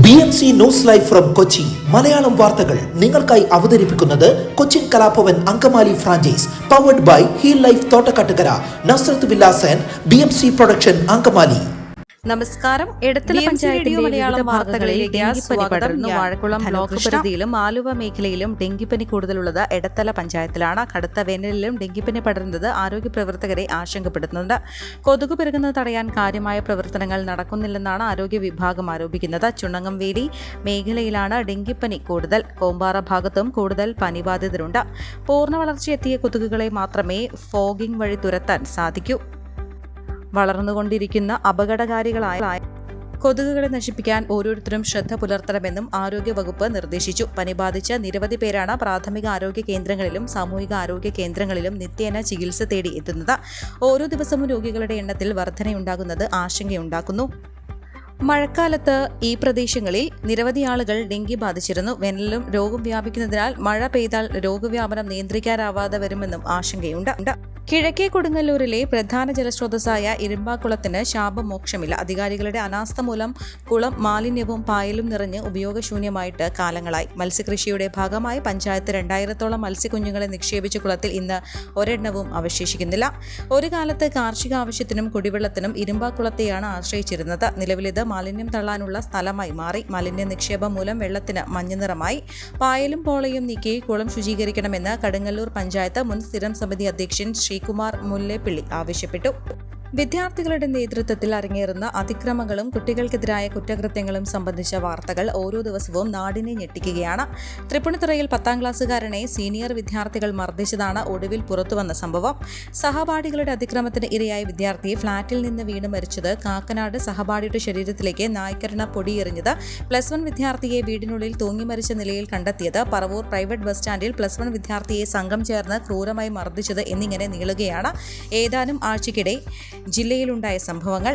BMC news live from Kochi Malayalam വാർത്തകൾ നിങ്ങൾക്കായി അവതരിപ്പിക്കുന്നത് Cochin Kalabhavan Angamaly franchise powered by heal life Thottakattukara Nazareth villas and BMC production Angamaly. നമസ്കാരം. എടത്തല പഞ്ചായത്തിലെ മലയാളം വാർത്തകളിൽ ഡെങ്കിപ്പനി പടർന്നു. വാഴക്കുളം ബ്ലോക്ക് പരിധിയിലും ആലുവ മേഖലയിലും ഡെങ്കിപ്പനി കൂടുതലുള്ളത് എടത്തല പഞ്ചായത്തിലാണ്. കടുത്ത വേനലിലും ഡെങ്കിപ്പനി പടരുന്നത് ആരോഗ്യ പ്രവർത്തകരെ ആശങ്കപ്പെടുത്തുന്നുണ്ട്. കൊതുക് പെരുകുന്നത് തടയാൻ കാര്യമായ പ്രവർത്തനങ്ങൾ നടക്കുന്നില്ലെന്നാണ് ആരോഗ്യ വിഭാഗം ആരോപിക്കുന്നത്. ചുണ്ണങ്ങംവേലി മേഖലയിലാണ് ഡെങ്കിപ്പനി കൂടുതൽ. കോമ്പാറ ഭാഗത്തും കൂടുതൽ പനി ബാധിതരുണ്ട്. പൂർണ്ണ വളർച്ചയെത്തിയ കൊതുകുകളെ മാത്രമേ ഫോഗിംഗ് വഴി തുരത്താൻ സാധിക്കൂ. വളർന്നുകൊണ്ടിരിക്കുന്ന അപകടകാരികളായ കൊതുകുകളെ നശിപ്പിക്കാൻ ഓരോരുത്തരും ശ്രദ്ധ പുലർത്തണമെന്നും ആരോഗ്യവകുപ്പ് നിർദ്ദേശിച്ചു. പനി ബാധിച്ച നിരവധി പേരാണ് പ്രാഥമിക ആരോഗ്യ കേന്ദ്രങ്ങളിലും സാമൂഹിക ആരോഗ്യ കേന്ദ്രങ്ങളിലും നിത്യേന ചികിത്സ തേടി എത്തുന്നത്. ഓരോ ദിവസവും രോഗികളുടെ എണ്ണത്തിൽ വർധനയുണ്ടാകുന്നത് ആശങ്കയുണ്ടാക്കുന്നു. മഴക്കാലത്ത് ഈ പ്രദേശങ്ങളിൽ നിരവധി ആളുകൾ ഡെങ്കി ബാധിച്ചിരുന്നു. വേനലിലും രോഗം വ്യാപിക്കുന്നതിനാൽ മഴ പെയ്താൽ രോഗവ്യാപനം നിയന്ത്രിക്കാനാവാതെ വരുമെന്നും ആശങ്കയുണ്ട്. കിഴക്കേ കൊടുങ്ങല്ലൂരിലെ പ്രധാന ജലസ്രോതസ്സായ ഇരുമ്പാക്കുളത്തിന് ശാപമോക്ഷമില്ല. അധികാരികളുടെ അനാസ്ഥ മൂലം കുളം മാലിന്യവും പായലും നിറഞ്ഞ് ഉപയോഗശൂന്യമായിട്ട് കാലങ്ങളായി. മത്സ്യകൃഷിയുടെ ഭാഗമായി പഞ്ചായത്ത് 2000-ഓളം മത്സ്യക്കുഞ്ഞുങ്ങളെ നിക്ഷേപിച്ച കുളത്തിൽ ഇന്ന് ഒരെണ്ണവും അവശേഷിക്കുന്നില്ല. ഒരു കാലത്ത് കാർഷിക ആവശ്യത്തിനും കുടിവെള്ളത്തിനും ഇരുമ്പാക്കുളത്തെയാണ് ആശ്രയിച്ചിരുന്നത്. നിലവിലിത് മാലിന്യം തള്ളാനുള്ള സ്ഥലമായി മാറി. മാലിന്യ നിക്ഷേപം മൂലം വെള്ളത്തിന് മഞ്ഞനിറമായി. പായലും പോളയും നീക്കി കുളം ശുചീകരിക്കണമെന്ന് കടുങ്ങല്ലൂർ പഞ്ചായത്ത് മുൻ സ്ഥിരം സമിതി അധ്യക്ഷൻ ശ്രീകുമാർ മുല്ലേപ്പിള്ളി ആവശ്യപ്പെട്ടു. വിദ്യാർത്ഥികളുടെ നേതൃത്വത്തിൽ അരങ്ങേറുന്ന അതിക്രമങ്ങളും കുട്ടികൾക്കെതിരായ കുറ്റകൃത്യങ്ങളും സംബന്ധിച്ച വാർത്തകൾ ഓരോ ദിവസവും നാടിനെ ഞെട്ടിക്കുകയാണ്. തൃപ്പൂണിത്തുറയിൽ 10ാം ക്ലാസ്സുകാരനെ സീനിയർ വിദ്യാർത്ഥികൾ മർദ്ദിച്ചതാണ് ഒടുവിൽ പുറത്തുവന്ന സംഭവം. സഹപാഠികളുടെ അതിക്രമത്തിന് ഇരയായ വിദ്യാർത്ഥിയെ ഫ്ളാറ്റിൽ നിന്ന് വീണ് മരിച്ചത്, കാക്കനാട് സഹപാഠിയുടെ ശരീരത്തിലേക്ക് നായ്ക്കരണ പൊടിയെറിഞ്ഞത്, +1 വിദ്യാർത്ഥിയെ വീടിനുള്ളിൽ തൂങ്ങി മരിച്ച നിലയിൽ കണ്ടെത്തിയത്, പറവൂർ പ്രൈവറ്റ് ബസ് സ്റ്റാൻഡിൽ +1 വിദ്യാർത്ഥിയെ സംഘം ചേർന്ന് ക്രൂരമായി മർദ്ദിച്ചത് എന്നിങ്ങനെ നീളുകയാണ് ഏതാനും ആഴ്ചയ്ക്കിടെ ജില്ലയിലുണ്ടായ സംഭവങ്ങൾ.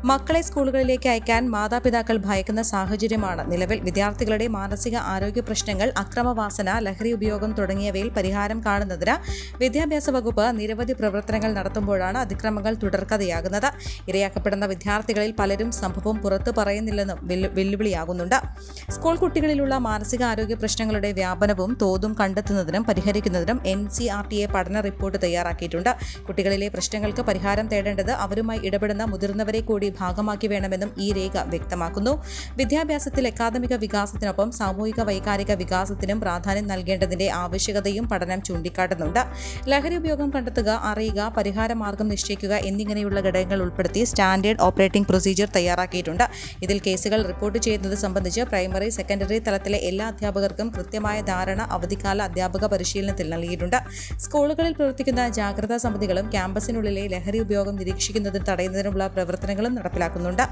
മക്കളെ സ്കൂളുകളിലേക്ക് അയക്കാൻ മാതാപിതാക്കൾ ഭയക്കുന്ന സാഹചര്യമാണ് നിലവിൽ. വിദ്യാർത്ഥികളുടെ മാനസിക ആരോഗ്യ പ്രശ്നങ്ങൾ, അക്രമവാസന, ലഹരി ഉപയോഗം തുടങ്ങിയവയിൽ പരിഹാരം കാണുന്നതിന് വിദ്യാഭ്യാസ വകുപ്പ് നിരവധി പ്രവർത്തനങ്ങൾ നടത്തുമ്പോഴാണ് അതിക്രമങ്ങൾ തുടർക്കഥയാകുന്നത്. ഇരയാക്കപ്പെടുന്ന വിദ്യാർത്ഥികളിൽ പലരും സംഭവം പുറത്തു പറയുന്നില്ലെന്നും വെല്ലുവിളിയാകുന്നുണ്ട്. സ്കൂൾ കുട്ടികളിലുള്ള മാനസിക ആരോഗ്യ പ്രശ്നങ്ങളുടെ വ്യാപനവും തോതും കണ്ടെത്തുന്നതിനും പരിഹരിക്കുന്നതിനും NCRTA പഠന റിപ്പോർട്ട് തയ്യാറാക്കിയിട്ടുണ്ട്. കുട്ടികളിലെ പ്രശ്നങ്ങൾക്ക് പരിഹാരം തേടേണ്ടത് അവരുമായി ഇടപെടുന്ന മുതിർന്നവരെ കൂടി ഭാഗമാക്കി വേണമെന്നും ഈ രേഖ വ്യക്തമാക്കുന്നു. വിദ്യാഭ്യാസത്തിൽ അക്കാദമിക വികാസത്തിനൊപ്പം സാമൂഹിക വൈകാരിക വികാസത്തിനും പ്രാധാന്യം നൽകേണ്ടതിന്റെ ആവശ്യകതയും പഠനം ചൂണ്ടിക്കാട്ടുന്നുണ്ട്. ലഹരി ഉപയോഗം കണ്ടെത്തുക, അറിയുക, പരിഹാര മാർഗം നിശ്ചയിക്കുക എന്നിങ്ങനെയുള്ള ഘടകങ്ങൾ ഉൾപ്പെടുത്തി സ്റ്റാൻഡേർഡ് ഓപ്പറേറ്റിംഗ് പ്രൊസീജിയർ തയ്യാറാക്കിയിട്ടുണ്ട്. ഇതിൽ കേസുകൾ റിപ്പോർട്ട് ചെയ്യുന്നത് സംബന്ധിച്ച് പ്രൈമറി, സെക്കൻഡറി തലത്തിലെ എല്ലാ അധ്യാപകർക്കും കൃത്യമായ ധാരണ അവധിക്കാല അധ്യാപക പരിശീലനത്തിൽ നൽകിയിട്ടുണ്ട്. സ്കൂളുകളിൽ പ്രവർത്തിക്കുന്ന ജാഗ്രതാ സമിതികളും ക്യാമ്പസിനുള്ളിലെ ലഹരി ഉപയോഗം നിരീക്ഷിക്കുന്നതിന് തടയുന്നതിനുള്ള പ്രവർത്തനങ്ങളും നടപ്പിലാക്കുന്നുണ്ട്.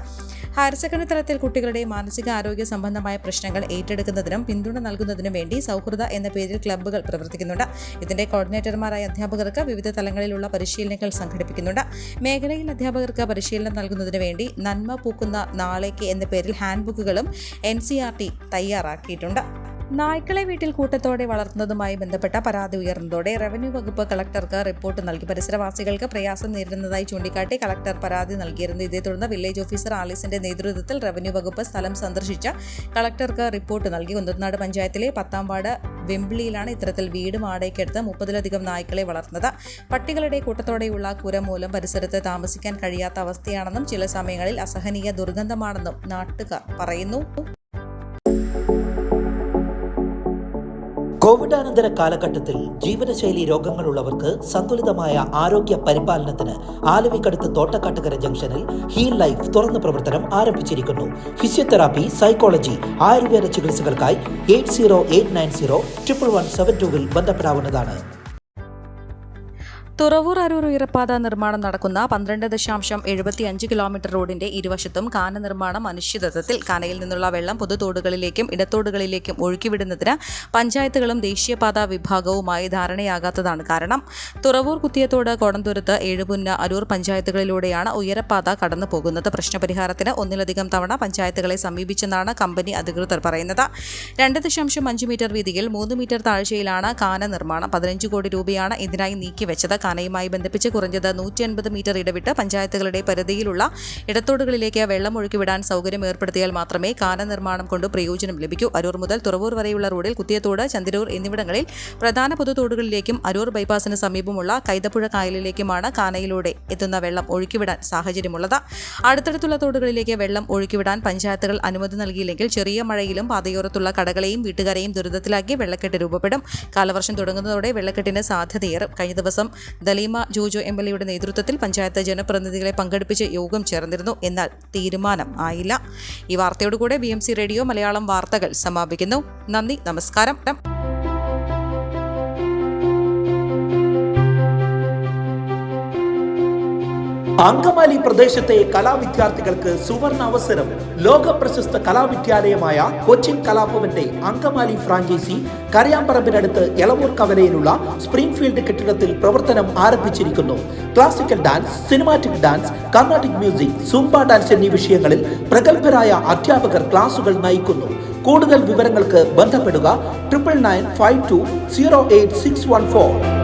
ഹയർ സെക്കൻഡറി തലത്തിൽ കുട്ടികളുടെ മാനസിക ആരോഗ്യ സംബന്ധമായ പ്രശ്നങ്ങൾ ഏറ്റെടുക്കുന്നതിനും പിന്തുണ നൽകുന്നതിനും വേണ്ടി സൗഹൃദ എന്ന പേരിൽ ക്ലബ്ബുകൾ പ്രവർത്തിക്കുന്നുണ്ട്. ഇതിന്റെ കോർഡിനേറ്റർമാരായ അധ്യാപകർക്ക് വിവിധ തലങ്ങളിലുള്ള പരിശീലനങ്ങൾ സംഘടിപ്പിക്കുന്നുണ്ട്. മേഖലയിൽ അധ്യാപകർക്ക് പരിശീലനം നൽകുന്നതിന് വേണ്ടി നന്മ പൂക്കുന്ന നാളേക്ക് എന്ന പേരിൽ ഹാൻഡ് ബുക്കുകളും NCRT തയ്യാറാക്കിയിട്ടുണ്ട്. നായ്ക്കളെ വീട്ടിൽ കൂട്ടത്തോടെ വളർത്തുന്നതുമായി ബന്ധപ്പെട്ട പരാതി ഉയർന്നതോടെ റവന്യൂ വകുപ്പ് കളക്ടർക്ക് റിപ്പോർട്ട് നൽകി. പരിസരവാസികൾക്ക് പ്രയാസം നേരിടുന്നതായി ചൂണ്ടിക്കാട്ടി കളക്ടർ പരാതി നൽകിയിരുന്നു. ഇതേ തുടർന്ന് വില്ലേജ് ഓഫീസർ ആലീസിന്റെ നേതൃത്വത്തിൽ റവന്യൂ വകുപ്പ് സ്ഥലം സന്ദർശിച്ച കളക്ടർക്ക് റിപ്പോർട്ട് നൽകി. കുന്നത്തനാട് പഞ്ചായത്തിലെ 10ാം വാർഡ് വെമ്പിളിയിലാണ് ഇത്തരത്തിൽ വീട് വാടകയ്ക്കെടുത്ത് 30ലധികം നായ്ക്കളെ വളർത്തുന്നത്. പട്ടികളുടെ കൂട്ടത്തോടെയുള്ള കുര മൂലം പരിസരത്ത് താമസിക്കാൻ കഴിയാത്ത അവസ്ഥയാണെന്നും ചില സമയങ്ങളിൽ അസഹനീയ ദുർഗന്ധമാണെന്നും നാട്ടുകാർ പറയുന്നു. കോവിഡാനന്തര കാലഘട്ടത്തിൽ ജീവനശൈലി രോഗങ്ങളുള്ളവർക്ക് സന്തുലിതമായ ആരോഗ്യ പരിപാലനത്തിന് ആലുവയ്ക്കടുത്ത് തോട്ടക്കാട്ടുകര ജംഗ്ഷനിൽ ഹീൽ ലൈഫ് തുറന്ന പ്രവർത്തനം ആരംഭിച്ചിരിക്കുന്നു. ഫിസിയോതെറാപ്പി, സൈക്കോളജി, ആയുർവേദ ചികിത്സകൾക്കായി 8089011772 ബന്ധപ്പെടാവുന്നതാണ്. തുറവൂർ അരൂർ ഉയരപ്പാത നിർമ്മാണം നടക്കുന്ന 12.75 കിലോമീറ്റർ റോഡിന്റെ ഇരുവശത്തും കാന നിർമ്മാണം അനിശ്ചിതത്വത്തിൽ. കാനയിൽ നിന്നുള്ള വെള്ളം പൊതുതോടുകളിലേക്കും ഇടത്തോടുകളിലേക്കും ഒഴുക്കിവിടുന്നതിന് പഞ്ചായത്തുകളും ദേശീയപാത വിഭാഗവുമായി ധാരണയാകാത്തതാണ് കാരണം. തുറവൂർ കുത്തിയത്തോട്, കോടന്തുരുത്ത്, ഏഴുപുന്ന, അരൂർ പഞ്ചായത്തുകളിലൂടെയാണ് ഉയരപ്പാത കടന്നു പോകുന്നത്. പ്രശ്നപരിഹാരത്തിന് ഒന്നിലധികം തവണ പഞ്ചായത്തുകളെ സമീപിച്ചെന്നാണ് കമ്പനി അധികൃതർ പറയുന്നത്. 2.5 മീറ്റർ വീതിയിൽ 3 മീറ്റർ താഴ്ചയിലാണ് കാന നിർമ്മാണം. 15 കോടി രൂപയാണ് ഇതിനായി നീക്കിവെച്ചത്. കാനയുമായി ബന്ധിപ്പിച്ച് കുറഞ്ഞത് 150 മീറ്റർ ഇടവിട്ട് പഞ്ചായത്തുകളുടെ പരിധിയിലുള്ള ഇടത്തോടുകളിലേക്ക് വെള്ളം ഒഴുക്കിവിടാൻ സൗകര്യം ഏർപ്പെടുത്തിയാൽ മാത്രമേ കാന നിർമ്മാണം കൊണ്ട് പ്രയോജനം ലഭിക്കൂ. അരൂർ മുതൽ തുറവൂർ വരെയുള്ള റോഡിൽ കുത്തിയത്തോട്, ചന്തിരൂർ എന്നിവിടങ്ങളിൽ പ്രധാന പൊതുതോടുകളിലേക്കും അരൂർ ബൈപ്പാസിന് സമീപമുള്ള കൈതപ്പുഴ കായലിലേക്കുമാണ് കാനയിലൂടെ എത്തുന്ന വെള്ളം ഒഴുക്കിവിടാൻ സാഹചര്യമുള്ളത്. അടുത്തടുത്തുള്ള തോടുകളിലേക്ക് വെള്ളം ഒഴുക്കിവിടാൻ പഞ്ചായത്തുകൾ അനുമതി നൽകിയില്ലെങ്കിൽ ചെറിയ മഴയിലും പാതയോരത്തുള്ള കടകളെയും വീട്ടുകാരെയും ദുരിതത്തിലാക്കി വെള്ളക്കെട്ട് രൂപപ്പെടും. കാലവർഷം തുടങ്ങുന്നതോടെ വെള്ളക്കെട്ടിന് സാധ്യതയേറും. കഴിഞ്ഞ ദിവസം ദലീമ ജോജോ MLAയുടെ നേതൃത്വത്തിൽ പഞ്ചായത്ത് ജനപ്രതിനിധികളെ പങ്കെടുപ്പിച്ച് യോഗം ചേർന്നിരുന്നു. എന്നാൽ തീരുമാനം ആയില്ല. ഈ വാർത്തയോടുകൂടെ BMC റേഡിയോ മലയാളം വാർത്തകൾ സമാപിക്കുന്നു. നന്ദി, നമസ്കാരം. അങ്കമാലി പ്രദേശത്തെ കലാവിദ്യാർത്ഥികൾക്ക് സുവർണ അവസരം. ലോക പ്രശസ്ത കലാവിദ്യാലയമായ കൊച്ചിൻ കലാഭവന്റെ അങ്കമാലി ഫ്രാഞ്ചൈസി കരയാമ്പറമ്പിനടുത്ത് എളവൂർ കവലയിലുള്ള സ്പ്രിംഗ്ഫീൽഡ് കെട്ടിടത്തിൽ പ്രവർത്തനം ആരംഭിച്ചിരിക്കുന്നു. Classical dance, cinematic dance, Carnatic music, Zumba dance എന്നീ വിഷയങ്ങളിൽ പ്രഗത്ഭരായ അധ്യാപകർ ക്ലാസുകൾ നയിക്കുന്നു. കൂടുതൽ വിവരങ്ങൾക്ക് ബന്ധപ്പെടുക 9995208614.